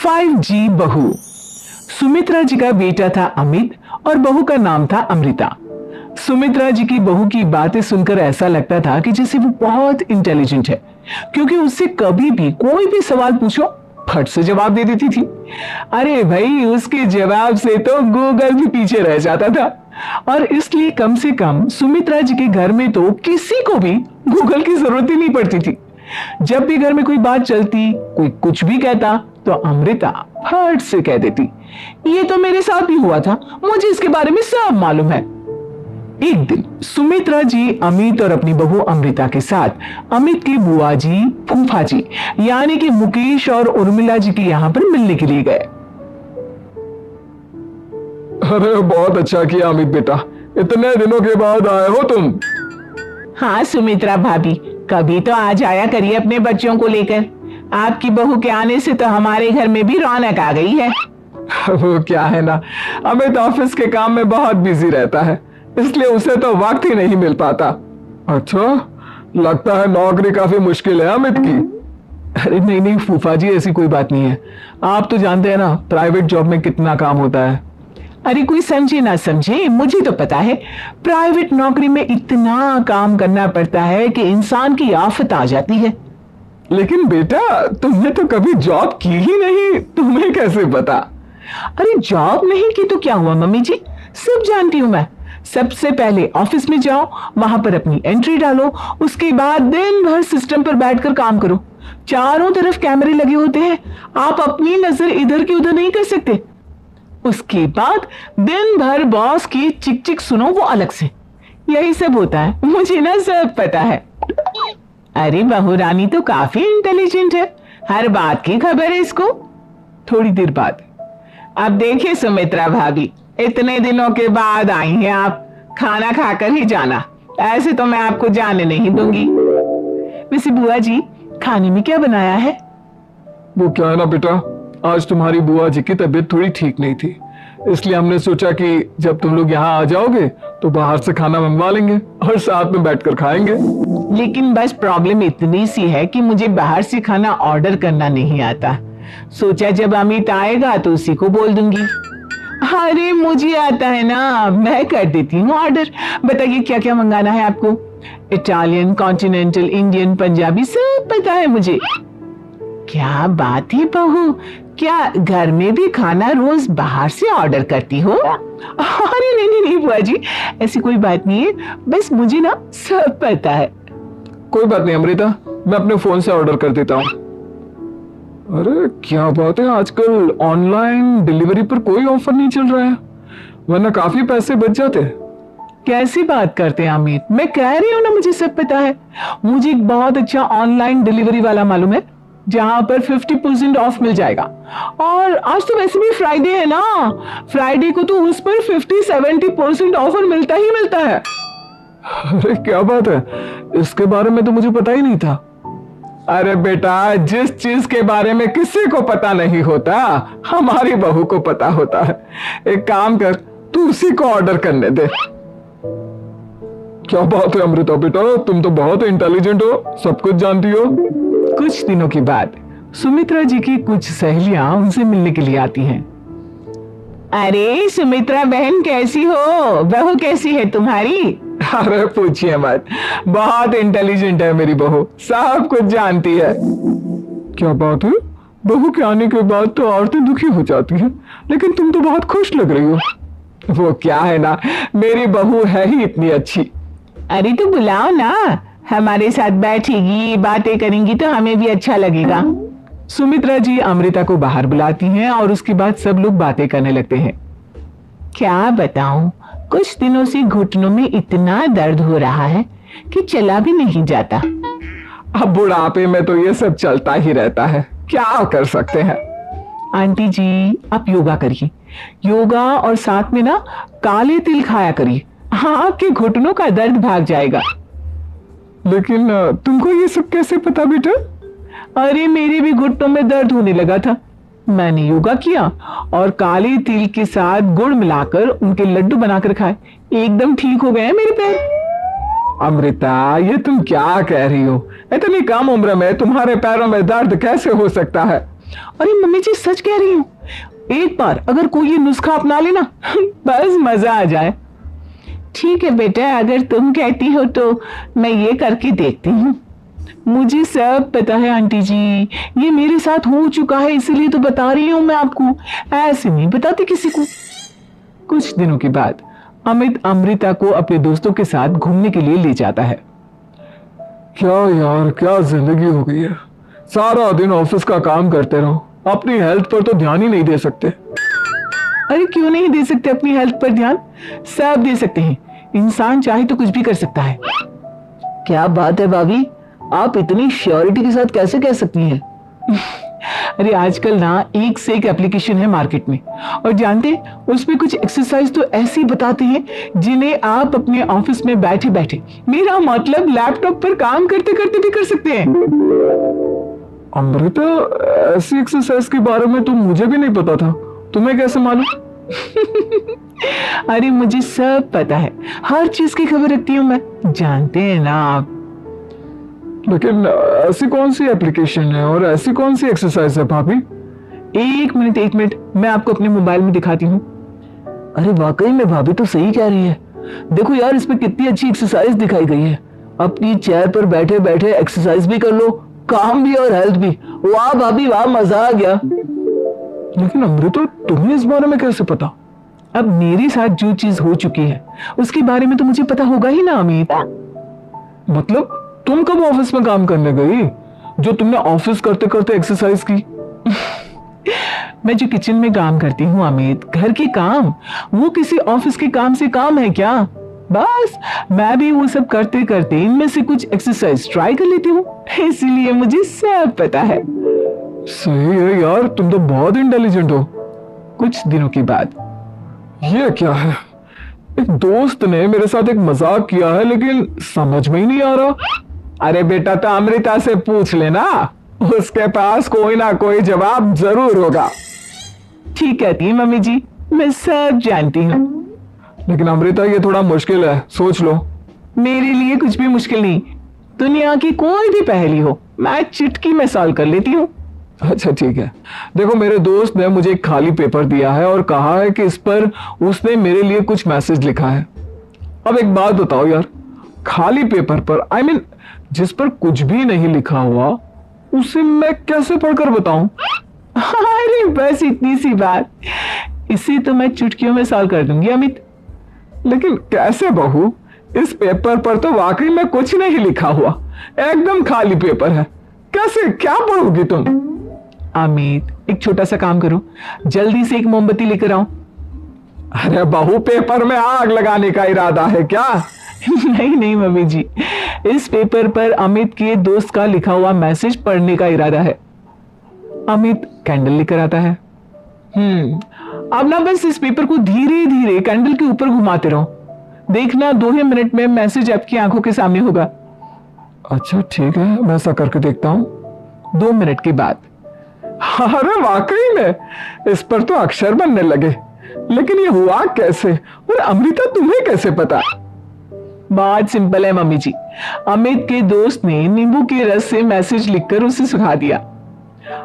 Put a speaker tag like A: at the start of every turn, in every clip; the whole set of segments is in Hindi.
A: 5G बहू। सुमित्रा जी का बेटा था अमित और बहू का नाम था अमृता। सुमित्रा जी की बहू की बातें सुनकर ऐसा लगता था कि जैसे वो बहुत इंटेलिजेंट है, क्योंकि उससे कभी भी कोई भी सवाल पूछो फट से जवाब दे देती थी। अरे भाई, उसके जवाब से तो गूगल भी पीछे रह जाता था। और इसलिए कम से कम सुमित्रा जी के घर में तो किसी को भी गूगल की जरूरत ही नहीं पड़ती थी। जब भी घर में कोई बात चलती, कोई कुछ भी कहता, तो अमृता फट से कह देती, ये तो मेरे साथ भी हुआ था, मुझे इसके बारे में सब मालूम है। एक दिन सुमित्रा जी अमित और अपनी बहू अमृता के साथ अमित की बुआ जी, फूफा जी यानी कि मुकेश और उर्मिला जी के यहाँ पर मिलने के लिए गए।
B: अरे बहुत अच्छा किया अमित बेटा, इतने दिनों के बाद आए हो तुम।
C: हाँ सुमित्रा भाभी, कभी तो आ जाया करिए अपने बच्चों को लेकर। आपकी बहू के आने से तो हमारे घर में भी रौनक आ गई है।
B: वो क्या है ना, अमित ऑफिस के काम में बहुत बिजी रहता है, इसलिए उसे तो वक्त ही नहीं मिल पाता। अच्छा, लगता है नौकरी काफी मुश्किल है अमित की।
A: अरे नहीं नहीं फूफा जी, ऐसी कोई बात नहीं है। आप तो जानते हैं ना प्राइवेट जॉब में कितना काम होता है।
C: अरे कोई समझे ना समझे, मुझे तो पता है प्राइवेट नौकरी में इतना काम करना पड़ता है कि इंसान की आफत आ जाती है।
B: लेकिन बेटा, तुमने तो कभी जॉब की ही नहीं, तुम्हें कैसे पता?
C: अरे जॉब नहीं की तो क्या हुआ मम्मी जी, सब जानती हूँ मैं। सबसे पहले ऑफिस में जाओ, वहां पर अपनी एंट्री डालो, उसके बाद दिन भर सिस्टम पर बैठकर काम करो। चारों तरफ कैमरे लगे होते हैं, आप अपनी नजर इधर की उधर नहीं कर सकते। उसके बाद दिन भर बॉस की चिक चिक सुनो, वो अलग से। यही सब होता है, मुझे ना सब पता है। अरे बहू रानी तो काफी इंटेलिजेंट है, हर बात की खबर है इसको।
A: थोड़ी देर बाद,
C: अब देखिए सुमित्रा भाभी, इतने दिनों के बाद आई हैं आप, खाना खाकर ही जाना, ऐसे तो मैं आपको जाने नहीं दूंगी।
A: वैसे बुआ जी, खाने में क्या बनाया है?
B: वो क्या है ना बेटा, आज तुम्हारी बुआ जी की तबीयत थोड़ी ठीक नहीं थी, इसलिए हमने सोचा कि जब तुम लोग यहाँ आ जाओगे तो बाहर से खाना मंगवा लेंगे और साथ में बैठकर खाएंगे।
C: लेकिन बस प्रॉब्लम इतनी सी है कि मुझे बाहर से खाना ऑर्डर करना नहीं आता। सोचा जब अमित आएगा तो उसी को बोल दूंगी। अरे मुझे आता है ना, मैं कर देती हूँ ऑर्डर। बताइए क्या क्या मंगाना है आपको? इटालियन, कॉन्टिनेंटल, इंडियन, पंजाबी, सब पता है मुझे। क्या बात है बहू, क्या घर में भी खाना रोज बाहर से ऑर्डर करती हो?
A: अरे नहीं नहीं नहीं बुआ जी, ऐसी कोई बात नहीं है, बस मुझे ना सब पता है।
B: कोई बात नहीं अमृता, मैं अपने फोन से ऑर्डर कर देता हूँ। अरे क्या बात है, आजकल ऑनलाइन डिलीवरी पर कोई ऑफर नहीं चल रहा है, वरना काफी पैसे बच जाते।
A: कैसी बात करते हैं अमित, मैं कह रही हूँ ना मुझे सब पता है। मुझे एक बहुत अच्छा ऑनलाइन डिलीवरी वाला मालूम है, जहां पर 50% ऑफ मिल जाएगा। और आज तो वैसे भी फ्राइडे है ना, फ्राइडे को तो उस पर 50-70% ऑफर मिलता ही मिलता है।
B: अरे क्या बात है, इसके बारे में तो मुझे पता ही नहीं था। अरे बेटा, जिस चीज के बारे में किसी को पता नहीं होता, हमारी बहू को पता होता है। एक काम कर, तू उसी को ऑर्डर करने दे। क्या बात है अमृता बेटा, तुम तो बहुत इंटेलिजेंट हो, सब कुछ जानती हो।
A: कुछ दिनों के बाद सुमित्रा जी की कुछ सहेलियां उनसे मिलने के लिए आती हैं।
C: अरे सुमित्रा बहन कैसी हो, बहू कैसी है तुम्हारी?
B: अरे पूछिए मत, बहुत इंटेलिजेंट है मेरी बहू, सब कुछ जानती है। क्या बात है, बहू के आने के बाद तो औरतें दुखी हो जाती हैं, लेकिन तुम तो बहुत खुश लग रही हो। वो क्या है ना, मेरी बहू है ही इतनी अच्छी।
C: अरे तो बुलाओ ना, हमारे साथ बैठेगी, बातें करेंगी तो हमें भी अच्छा लगेगा।
A: सुमित्रा जी अमृता को बाहर बुलाती हैं और उसके बाद सब लोग बातें करने लगते हैं।
C: क्या बताऊं, कुछ दिनों से घुटनों में इतना दर्द हो रहा है कि चला भी नहीं जाता।
B: अब बुढ़ापे में तो ये सब चलता ही रहता है, क्या कर सकते हैं।
A: आंटी जी, आप योगा करिए, योगा और साथ में ना काले तिल खाया करिए, हाँ आपके घुटनों का दर्द भाग जाएगा।
B: लेकिन तुमको ये सब कैसे पता बेटा?
A: अरे मेरे भी घुटनों में दर्द होने लगा था, मैंने योगा किया और काले तिल के साथ गुड़ मिलाकर उनके लड्डू बनाकर खाए, एकदम ठीक हो गए मेरे पैर।
B: अमृता, ये तुम क्या कह रही हो? इतनी कम उम्र में तुम्हारे पैरों में दर्द कैसे हो सकता है?
C: अरे मम्मी जी सच कह रही हूँ, एक बार अगर कोई ये नुस्खा अपना लेना बस मजा आ जाए। ठीक है बेटा, अगर तुम कहती हो तो मैं ये करके देखती हूँ। मुझे सब पता है आंटी जी, ये मेरे साथ हो चुका है, इसीलिए तो बता रही हूँ मैं आपको, ऐसे नहीं बताती किसी को।
A: कुछ दिनों के बाद अमित अमृता को अपने दोस्तों के साथ घूमने के लिए ले जाता है।
B: क्या यार, क्या जिंदगी हो गई है। सारा दिन ऑफिस का काम करते रहो, अपनी हेल्थ पर तो ध्यान ही नहीं दे सकते।
A: अरे क्यों नहीं दे सकते अपनी हेल्थ पर ध्यान? सब दे सकते हैं, इंसान चाहे तो कुछ भी कर सकता है।
C: क्या बात है भाभी, आप इतनी श्योरिटी के साथ कैसे कह सकती हैं?
A: अरे आजकल ना एक से एक एप्लीकेशन है मार्केट में, और जानते उसमें कुछ एक्सरसाइज तो ऐसी बताते हैं जिन्हें आप अपने ऑफिस में बैठे बैठे, मेरा मतलब लैपटॉप पर काम करते करते भी कर सकते हैं।
B: अमृता, ऐसी एक्सरसाइज के बारे में तो मुझे भी नहीं पता था, तुम्हें कैसे मालूम?
A: अरे मुझे सब पता है, हर चीज की खबर रखती हूँ मैं, जानते हैं ना आप।
B: लेकिन ऐसी कौन सी एप्लीकेशन है और ऐसी कौन सी एक्सरसाइज है भाभी?
A: एक मिनट, मैं आपको अपने मोबाइल में दिखाती हूँ।
C: अरे वाकई में भाभी तो सही कह रही है। देखो यार, इसमें कितनी अच्छी एक्सरसाइज दिखाई गई है। अपनी चेयर पर बैठे बैठे एक्सरसाइज भी कर लो, काम भी और हेल्थ भी। वाह भाभी वाह, मजा आ गया।
B: लेकिन अमृता, तुम्हें इस बारे में कैसे पता?
A: अब मेरे साथ जो चीज हो चुकी है उसके बारे में तो मुझे पता होगा ही ना अमित।
B: मतलब तुम कब ऑफिस में काम करने गई जो तुमने ऑफिस करते करते एक्सरसाइज की?
A: मैं जो किचन में काम करती हूँ अमित, घर के काम, वो किसी ऑफिस के काम से काम है क्या? बस मैं भी वो सब करते करते इनमें से कुछ एक्सरसाइज ट्राई कर लेती हूँ, इसीलिए मुझे सब पता है।
B: सही है यार, तुम तो बहुत इंटेलिजेंट हो।
A: कुछ दिनों के बाद,
B: ये क्या है? एक दोस्त ने मेरे साथ एक मजाक किया है, लेकिन समझ में ही नहीं आ रहा।
A: अरे बेटा, तो अमृता से पूछ लेना, उसके पास कोई ना कोई जवाब जरूर होगा। ठीक कहती है मम्मी जी, मैं सब जानती हूँ।
B: लेकिन अमृता, ये थोड़ा मुश्किल है, सोच लो।
A: मेरे लिए कुछ भी मुश्किल नहीं, दुनिया की कोई भी पहेली हो मैं चुटकी में सॉल्व कर लेती हूँ।
B: अच्छा ठीक है, देखो मेरे दोस्त ने मुझे एक खाली पेपर दिया है और कहा है कि इस पर उसने मेरे लिए कुछ मैसेज लिखा है। अब एक बात बताओ यार, खाली पेपर पर, I mean, जिस पर कुछ भी नहीं लिखा हुआ, उसे मैं कैसे पढ़कर बताऊं?
A: अरे बस इतनी सी बात, इसे तो मैं चुटकियों में सॉल्व कर दूंगी अमित।
B: लेकिन कैसे बहू? इस पेपर पर तो वाकई में कुछ नहीं लिखा हुआ, एकदम खाली पेपर है, कैसे, क्या पढ़ोगी तुम?
A: अमित, एक छोटा सा काम करो, जल्दी से एक मोमबत्ती लेकर आओ।
B: अरे बहू, पेपर में आग लगाने का इरादा है क्या?
A: नहीं मम्मी जी, इस पेपर पर अमित के दोस्त का लिखा हुआ मैसेज पढ़ने का इरादा है। अमित कैंडल लेकर आता है। अब ना बस इस पेपर को धीरे धीरे कैंडल के ऊपर घुमाते रहो, देखना 2 ही मिनट में मैसेज आपकी आंखों के सामने होगा।
B: अच्छा ठीक है, मैं ऐसा करके देखता हूं।
A: 2 मिनट के बाद,
B: अरे वाकई में इस पर तो अक्षर बनने लगे, लेकिन ये हुआ कैसे? और अमृता, तुम्हें कैसे पता?
A: बहुत सिंपल है मम्मी जी, अमित के दोस्त ने नींबू के रस से मैसेज लिखकर उसे सुखा दिया।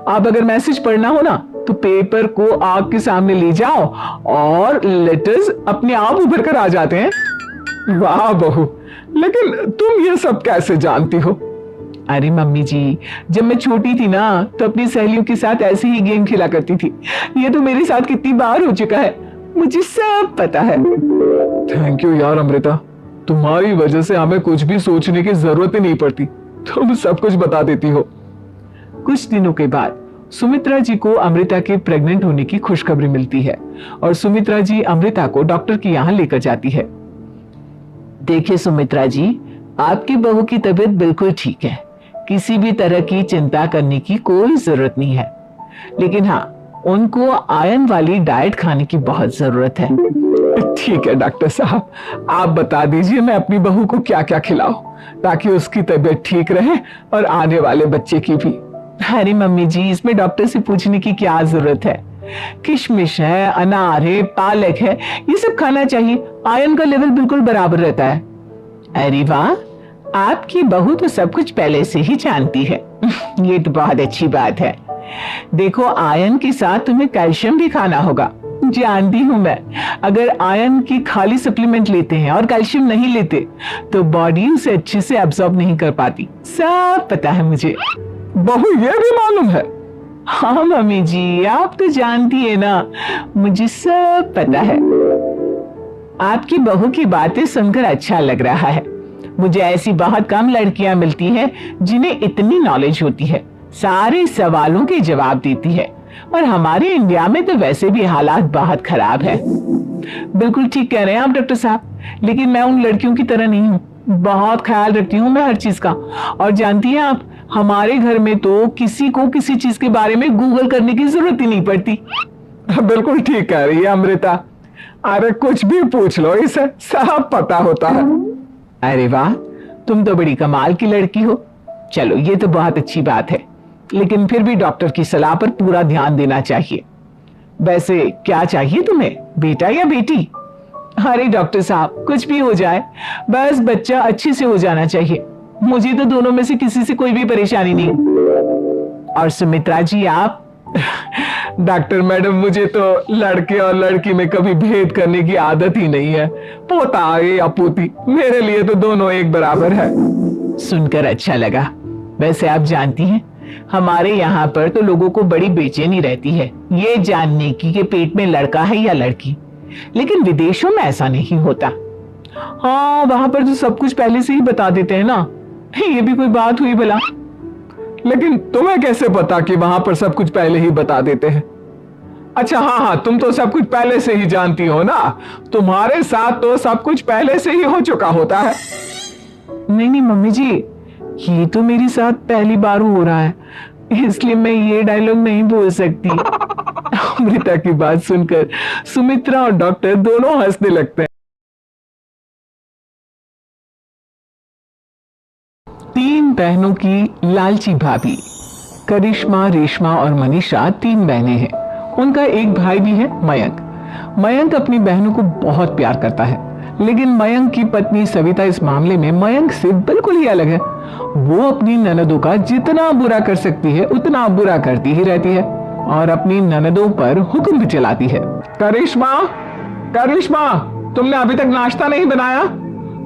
A: आप अगर मैसेज पढ़ना हो ना तो पेपर को आग के सामने ले जाओ और लेटर्स अपने आप उभर कर आ जाते हैं।
B: वाह बहू, लेकिन तुम ये सब कैसे जानती हो?
A: अरे मम्मी जी, जब मैं छोटी थी ना तो अपनी सहेलियों के साथ ऐसे ही गेम खेला करती थी। ये तो मेरे साथ कितनी बार हो चुका है, मुझे सब पता है।
B: थैंक यू यार अमृता, तुम्हारी वजह से हमें कुछ भी सोचने की जरूरत ही नहीं पड़ती, तुम सब कुछ बता देती हो।
A: कुछ दिनों के बाद सुमित्रा जी को अमृता के प्रेग्नेंट होने की खुशखबरी मिलती है और सुमित्रा जी अमृता को डॉक्टर के यहाँ लेकर जाती है।
C: देखिए सुमित्रा जी, आपकी बहू की तबीयत बिल्कुल ठीक है, किसी भी तरह की चिंता करने की कोई जरूरत नहीं है, लेकिन हाँ, उनको आयरन वाली डाइट खाने की बहुत जरूरत है।
B: ठीक है डॉक्टर साहब, आप बता दीजिए मैं अपनी बहू को क्या क्या खिलाऊं ताकि उसकी तबीयत ठीक रहे और आने वाले बच्चे की भी।
A: अरे मम्मी जी, इसमें डॉक्टर से पूछने की क्या जरूरत है, किशमिश है, अनार है, पालक है, ये सब खाना चाहिए, आयरन का लेवल बिल्कुल बराबर रहता है।
C: अरे वाह, आपकी बहू तो सब कुछ पहले से ही जानती है। ये तो बहुत अच्छी बात है। देखो, आयरन के साथ तुम्हें कैल्शियम भी खाना होगा। जानती हूं मैं, अगर आयरन की खाली सप्लीमेंट लेते हैं और कैल्शियम नहीं लेते तो बॉडी उसे अच्छे से एब्जॉर्ब नहीं कर पाती। सब पता है मुझे।
B: बहू ये भी मालूम है?
C: हाँ मम्मी जी, आप तो जानती है ना, मुझे सब पता है। आपकी बहू की बातें सुनकर अच्छा लग रहा है। मुझे ऐसी बहुत कम लड़कियां मिलती हैं जिन्हें इतनी नॉलेज होती है, सारे सवालों के जवाब देती है। और हमारे इंडिया में तो वैसे भी हालात बहुत खराब है। बिल्कुल ठीक कह रहे हैं आप डॉक्टर साहब, लेकिन मैं उन लड़कियों की तरह नहीं हूँ। बहुत ख्याल रखती हूँ मैं हर चीज का। और जानती हैं आप, हमारे घर में तो किसी को किसी चीज के बारे में गूगल करने की जरूरत ही नहीं पड़ती।
B: बिल्कुल ठीक कह रही है अमृता। अरे कुछ भी पूछ लो, इसे सब पता होता है।
C: अरे वाह, तुम तो बड़ी कमाल की लड़की हो। चलो, ये तो बहुत अच्छी बात है, लेकिन फिर भी डॉक्टर की सलाह पर पूरा ध्यान देना चाहिए। वैसे क्या चाहिए तुम्हें, बेटा या बेटी? अरे डॉक्टर साहब, कुछ भी हो जाए, बस बच्चा अच्छे से हो जाना चाहिए। मुझे तो दोनों में से किसी से कोई भी परेशानी नहीं। और सुमित्रा जी, आप?
B: डॉक्टर मैडम, मुझे तो लड़के और लड़की में कभी भेद करने की आदत ही नहीं है। पोता आए या पोती, मेरे लिए तो दोनों एक बराबर है।
C: सुनकर अच्छा लगा। वैसे आप जानती हैं, हमारे यहाँ पर तो लोगों को बड़ी बेचैनी रहती है ये जानने की कि पेट में लड़का है या लड़की, लेकिन विदेशों में ऐसा नहीं होता। हाँ, वहां पर तो सब कुछ पहले से ही बता देते हैं ना। ये भी कोई बात हुई भला?
B: लेकिन तुम्हें कैसे पता कि वहां पर सब कुछ पहले ही बता देते हैं? अच्छा हाँ, तुम तो सब कुछ पहले से ही जानती हो ना, तुम्हारे साथ तो सब कुछ पहले से ही हो चुका होता है।
C: नहीं मम्मी जी, ये तो मेरे साथ पहली बार हो रहा है, इसलिए मैं ये डायलॉग नहीं बोल सकती।
B: अमृता की बात सुनकर सुमित्रा और डॉक्टर दोनों हंसने लगते हैं।
C: 3 बहनों की लालची भाभी। करिश्मा, रेशमा और मनीषा 3 बहनें हैं। उनका एक भाई भी है, मयंक। मयंक अपनी बहनों को बहुत प्यार करता है, लेकिन मयंक की पत्नी सविता इस मामले में मयंक से बिल्कुल ही अलग है। वो अपनी ननदों का जितना बुरा कर सकती है उतना बुरा करती ही रहती है और अपनी ननदों पर हुक्म भी चलाती है।
B: करिश्मा, करिश्मा, तुमने अभी तक नाश्ता नहीं बनाया?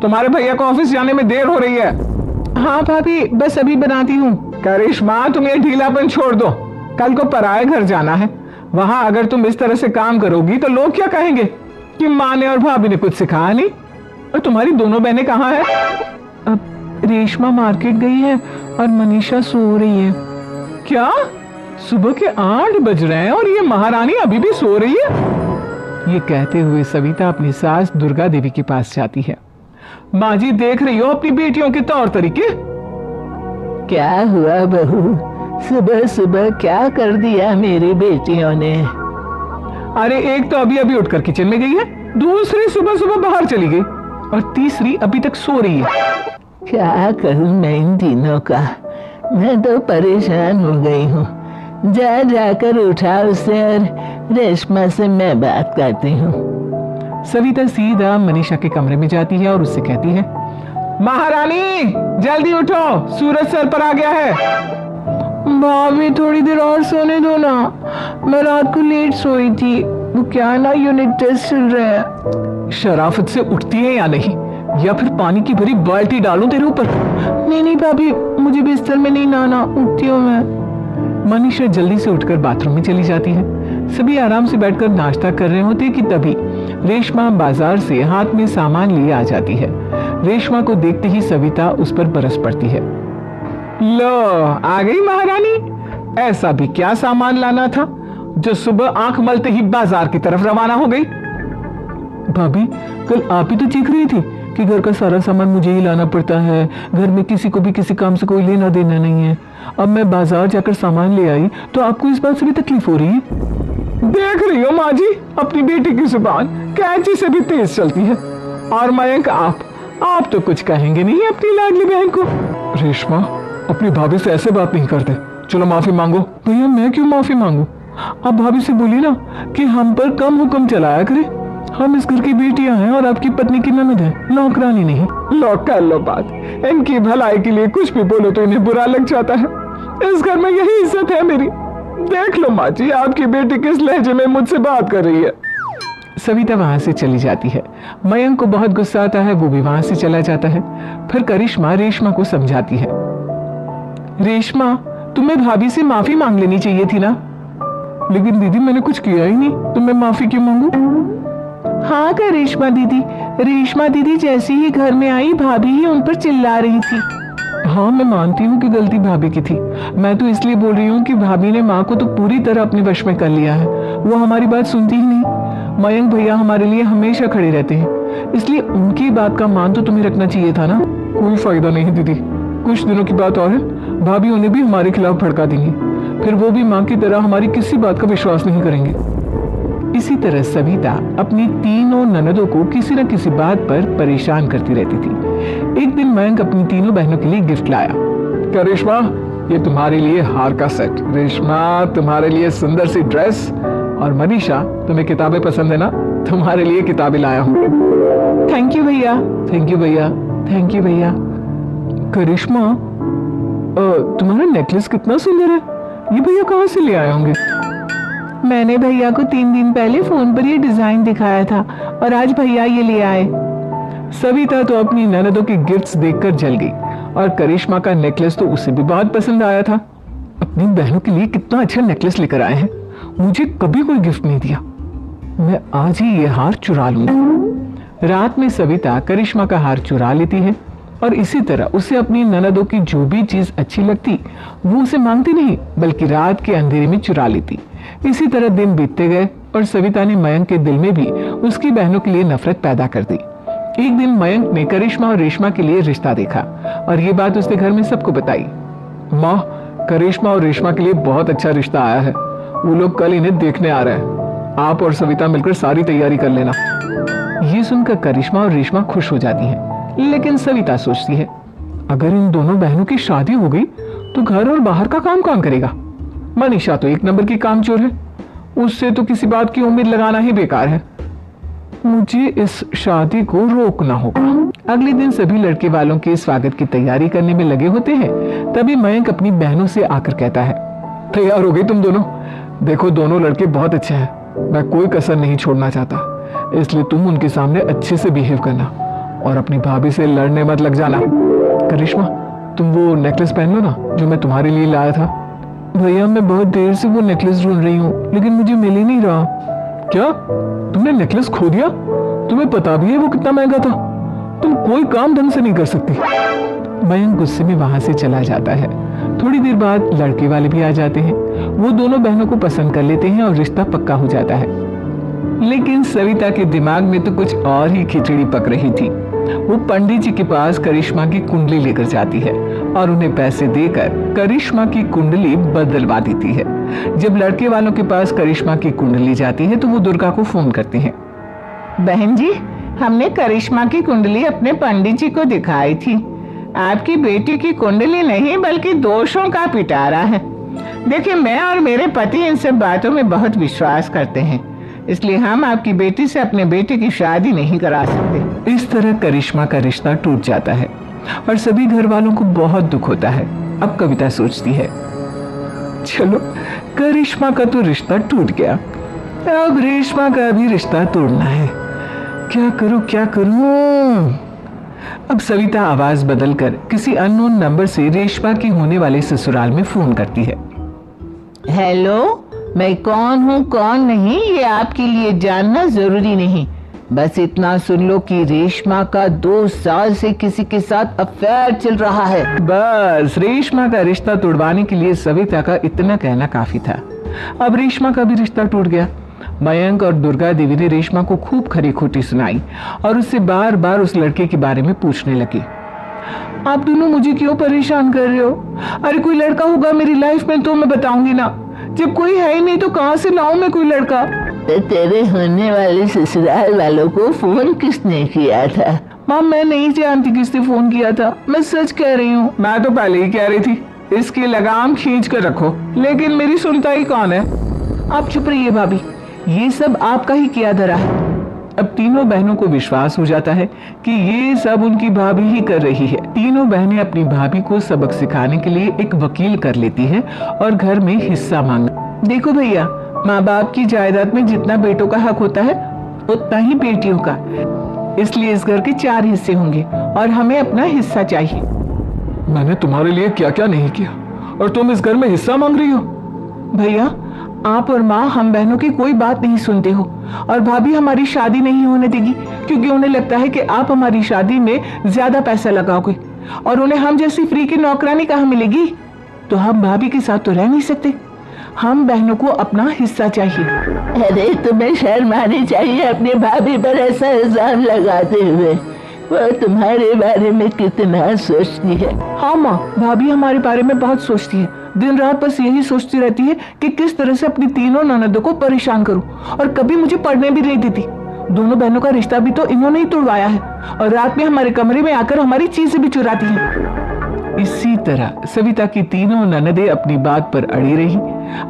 B: तुम्हारे भैया को ऑफिस जाने में देर हो रही है।
C: हाँ भाभी, बस अभी बनाती हूँ।
B: करिश्मा, तुम ये ढीलापन छोड़ दो। कल को पराये घर जाना है। वहां अगर तुम इस तरह से काम करोगी तो लोग क्या कहेंगे कि माँ ने और भाभी ने कुछ सिखाया नहीं। और तुम्हारी दोनों बहनें कहाँ हैं?
C: अब रेशमा मार्केट गई है और मनीषा सो रही है।
B: क्या? सुबह के 8 बज रहे हैं और ये महारानी अभी भी सो रही है?
C: ये कहते हुए सविता अपनी सास दुर्गा देवी के पास जाती है।
B: माँ जी, देख रही हो अपनी बेटियों के तौर तरीके?
C: क्या हुआ बहू, सुबह सुबह क्या कर दिया मेरी बेटियों ने?
B: अरे एक तो अभी अभी उठकर किचन में गई है, दूसरी सुबह सुबह बाहर चली गई और तीसरी अभी तक सो रही है।
C: क्या करूं मैं इन तीनों का, मैं तो परेशान हो गई हूँ। जा जाकर उठा उसे और रेशमा से मैं बात करती हूँ। सविता सीधा मनीषा के कमरे में जाती है और उससे कहती है,
B: महारानी जल्दी उठो, सूरज सर पर आ गया है।
C: भाभी थोड़ी देर और सोने दो ना, मैं रात को लेट सोई थी। वो क्या ना, यूनिट टेस्ट चल रहा है।
B: शराफत से उठती है या नहीं, या फिर पानी की भरी बाल्टी डालूं तेरे ऊपर?
C: नहीं भाभी, मुझे बिस्तर में नहीं नहाना, उठती हूँ मैं।
B: मनीषा जल्दी से उठकर बाथरूम में चली जाती है। सभी आराम से बैठकर नाश्ता कर रहे होते कि तभी रेशमा बाजार से हाथ में सामान लिए आ जाती है। रेशमा को देखते ही सविता उस पर बरस पड़ती है। लो, आ गई महारानी। ऐसा भी क्या सामान लाना था जो सुबह आंख मलते ही बाजार की तरफ रवाना हो गई?
C: भाभी, कल आप ही तो चीख रही थी कि घर का सारा सामान मुझे ही लाना पड़ता है, घर में किसी को भी किसी काम से कोई लेना देना नहीं है। अब मैं बाजार जाकर सामान ले आई तो आपको इस बात से भी तकलीफ हो रही है?
B: देख रही हो माँ जी, अपनी बेटी की जुबान कैंची से भी तेज चलती है। और मयंक, आप तो कुछ कहेंगे नहीं अपनी लाडली बहन को। रेशमा, अपनी भाभी से ऐसे बात नहीं करते, चलो माफी मांगो।
C: भैया, मैं क्यों माफी मांगू? आप भाभी से बोलिए ना कि हम पर कम हुक्म चलाया करे। हम इस घर की बेटियां हैं और आपकी पत्नी की ननद है, नौकरानी नहीं।
B: लो कर लो बात। इनकी भलाई के लिए कुछ भी बोलो तो इन्हें बुरा लग जाता है। इस घर में यही इज्जत है मेरी। देख लो माँ जी, आपकी बेटी किस लहजे में मुझसे बात कर रही है।
A: सविता वहां से चली जाती है। मयंक को बहुत गुस्सा आता है, वो भी वहां से चला जाता है। फिर करिश्मा रेशमा को समझाती है, रेशमा तुम्हें भाभी से माफी मांग लेनी चाहिए थी ना।
B: लेकिन दीदी मैंने कुछ किया ही नहीं, तो मैं माफी क्यों मांगू?
C: हाँ करिश्मा दीदी, रेशमा दीदी जैसे ही घर में आई भाभी ही उन पर चिल्ला रही थी।
A: हाँ मैं मानती हूँ कि गलती भाभी की थी। मैं तो इसलिए बोल रही हूँ कि भाभी ने माँ को तो पूरी तरह अपने वश में कर लिया है। वो हमारी बात सुनती ही नहीं। मयंक भैया हमारे लिए हमेशा खड़े रहते हैं, इसलिए उनकी बात का मान तो तुम्हें रखना चाहिए था ना।
B: कोई फायदा नहीं दीदी, कुछ दिनों की बात और है, भाभी उन्हें भी हमारे खिलाफ भड़का देंगी। फिर वो भी माँ की तरह हमारी किसी बात का विश्वास नहीं करेंगे।
A: इसी तरह सविता अपनी तीनों ननदों को किसी न किसी बात पर परेशान करती रहती थी। एक दिन मयंक अपनी तीनों बहनों के लिए गिफ्ट लाया।
B: क्या रेशमा, ये तुम्हारे लिए हार का सेट, रेशमा तुम्हारे लिए सुंदर सी ड्रेस, और मनीषा तुम्हें किताबें पसंद है ना, तुम्हारे लिए किताबें लाया हूँ।
C: थैंक यू भैया।
A: थैंक यू भैया, थैंक यू भैया।
B: करिश्मा, तुम्हारा नेकलेस कितना सुंदर है, ये भैया कहाँ से ले आए होंगे?
C: मैंने भैया को 3 दिन पहले फोन पर ये डिजाइन दिखाया था और आज भैया ये ले आए।
A: सविता तो अपनी ननदों के गिफ्ट्स देखकर जल गई, और करिश्मा का नेकलेस तो उसे भी बहुत पसंद आया था। अपनी बहनों के लिए कितना अच्छा नेकलेस लेकर आए हैं, मुझे कभी कोई गिफ्ट नहीं दिया। मैं आज ही ये हार चुरा लूंगी। रात में सविता करिश्मा का हार चुरा लेती है, और इसी तरह उसे अपनी ननदों की जो भी चीज अच्छी लगती वो उसे मांगती नहीं, बल्कि रात के अंधेरे में चुरा लेती। इसी तरह दिन बीतते गए, और सविता ने मयंक के दिल में भी उसकी बहनों के लिए नफरत पैदा कर दी। एक दिन मयंक ने करिश्मा और रेशमा के लिए रिश्ता देखा, और ये बात उसने घर में सबको बताई।
B: माँ, करिश्मा और रेशमा के लिए बहुत अच्छा रिश्ता आया है, वो लोग कल इन्हें देखने आ रहे हैं। आप और सविता मिलकर सारी तैयारी कर लेना।
A: ये सुनकर करिश्मा और रेशमा खुश हो जाती हैं, लेकिन सविता सोचती है, अगर इन दोनों बहनों की शादी हो गई तो घर और बाहर का काम कौन करेगा। मनीषा तो एक नंबर की कामचोर है, उससे तो किसी बात की उम्मीद लगाना ही बेकार है। मुझे इस शादी को रोकना होगा। अगले दिन सभी लड़के वालों के स्वागत की तैयारी करने में लगे होते हैं। तभी मयंक अपनी बहनों से आकर कहता है,
B: तैयार हो गई तुम दोनों? देखो दोनों लड़के बहुत अच्छे हैं, मैं कोई कसर नहीं छोड़ना चाहता, इसलिए तुम उनके सामने अच्छे से बिहेव करना और अपनी भाभी से लड़ने मत लग जाना। करिश्मा, तुम वो नेकलेस पहन लो ना जो मैं तुम्हारे लिए लाया था।
A: भैया मैं बहुत देर से वो नेकलेस ढूंढ रही हूँ, लेकिन मुझे मिल ही नहीं रहा।
B: क्या तुमने नेकलेस खो दिया? तुम्हें पता भी है वो कितना महंगा था, तुम कोई काम ढंग से नहीं कर सकती।
A: मयंक गुस्से में वहां से चला जाता है। थोड़ी देर बाद लड़के वाले भी आ जाते हैं। वो दोनों बहनों को पसंद कर लेते हैं और रिश्ता पक्का हो जाता है। लेकिन सविता के दिमाग में तो कुछ और ही खिचड़ी पक रही थी। वो पंडित जी के पास करिश्मा की कुंडली लेकर जाती है और उन्हें पैसे देकर करिश्मा की कुंडली बदलवा देती है। जब लड़के वालों के पास करिश्मा की कुंडली जाती है तो वो दुर्गा को फोन करते हैं।
C: बहन जी, हमने करिश्मा की कुंडली अपने पंडित जी को दिखाई थी। आपकी बेटी की कुंडली नहीं बल्कि दोषों का पिटारा है। देखिए, मैं और मेरे पति इन सब बातों में बहुत विश्वास करते हैं, इसलिए हम आपकी बेटी से अपने बेटे की शादी नहीं करा सकते।
A: इस तरह करिश्मा का रिश्ता टूट जाता है और सभी घर वालों को बहुत दुख होता है। अब कविता सोचती है, चलो करिश्मा का तो रिश्ता टूट गया, अब रेशमा का भी रिश्ता तोड़ना है। क्या करूं क्या करूं? अब सविता आवाज बदलकर किसी अननोन नंबर से रेशमा के होने वाले ससुराल में फोन करती है।
C: हेलो, मैं कौन हूँ कौन नहीं ये आपके लिए जानना जरूरी नहीं, बस इतना सुन लो कि रेशमा का 2 साल से किसी के साथ अफेयर चल रहा है।
A: बस रेशमा का रिश्ता तोड़वाने के लिए सविता का इतना कहना काफी था। अब रेशमा का भी रिश्ता टूट गया। मयंक और दुर्गा देवी ने रेशमा को खूब खरी खोटी सुनाई और उससे बार बार उस लड़के के बारे में पूछने लगी। आप दोनों मुझे क्यों परेशान कर रहे हो? अरे कोई लड़का होगा मेरी लाइफ में तो मैं बताऊंगी ना, जब कोई है ही नहीं तो कहां से लाऊं मैं कोई लड़का?
C: तेरे होने वाले ससुराल वालों को फोन किसने किया था?
A: माँ, मैं नहीं जानती किसने फोन किया था, मैं सच कह रही हूँ।
B: मैं तो पहले ही कह रही थी इसकी लगाम खींच कर रखो, लेकिन मेरी सुनता ही कौन है।
A: आप चुप रहिए भाभी, ये सब आपका ही किया धरा है। अब तीनों बहनों को विश्वास हो जाता है कि ये सब उनकी भाभी ही कर रही है। तीनों बहनें अपनी भाभी को सबक सिखाने के लिए एक वकील कर लेती है और घर में हिस्सा मांग
C: देखो भैया, माँ बाप की जायदाद में जितना बेटों का हक होता है उतना ही बेटियों का। इसलिए इस घर के 4 हिस्से होंगे और हमें अपना हिस्सा चाहिए।
B: मैंने तुम्हारे लिए क्या क्या नहीं किया और तुम इस घर में हिस्सा मांग रही हो?
C: भैया, आप और माँ हम बहनों की कोई बात नहीं सुनते हो और भाभी हमारी शादी नहीं होने देगी क्योंकि उन्हें लगता है कि आप हमारी शादी में ज्यादा पैसा लगाओगे और उन्हें हम जैसी फ्री की नौकरानी कहाँ मिलेगी। तो हम भाभी के साथ तो रह नहीं सकते। हम बहनों को अपना हिस्सा चाहिए।
D: अरे तुम्हें शर्म आनी चाहिए अपनी भाभी पर ऐसा इल्जाम लगाते हुए। वो तुम्हारे बारे में कितना सोचती है।
C: हाँ माँ, भाभी हमारे बारे में बहुत सोचती है। दिन रात बस यही सोचती रहती है कि किस तरह से अपनी तीनों ननदों को परेशान करूं और कभी मुझे पढ़ने भी नहीं देती। दोनों बहनों का रिश्ता भी तो इन्होंने ही तोड़वाया है और रात में हमारे कमरे में आकर हमारी चीजें भी चुराती हैं।
A: इसी तरह सविता की तीनों ननदें अपनी बात पर अड़ी रही।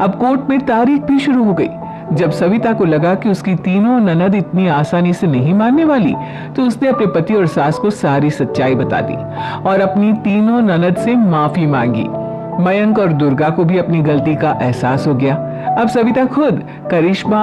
A: अब कोर्ट में तारीख भी शुरू हो गई। जब सविता को लगा कि उसकी तीनों ननद इतनी आसानी से नहीं मानने वाली, तो उसने अपने पति और सास को सारी सच्चाई बता दी और अपनी तीनों ननद से माफी मांगी। मयंक और दुर्गा को भी अपनी गलती का एहसास हो गया। अब सविता खुद करिश्मा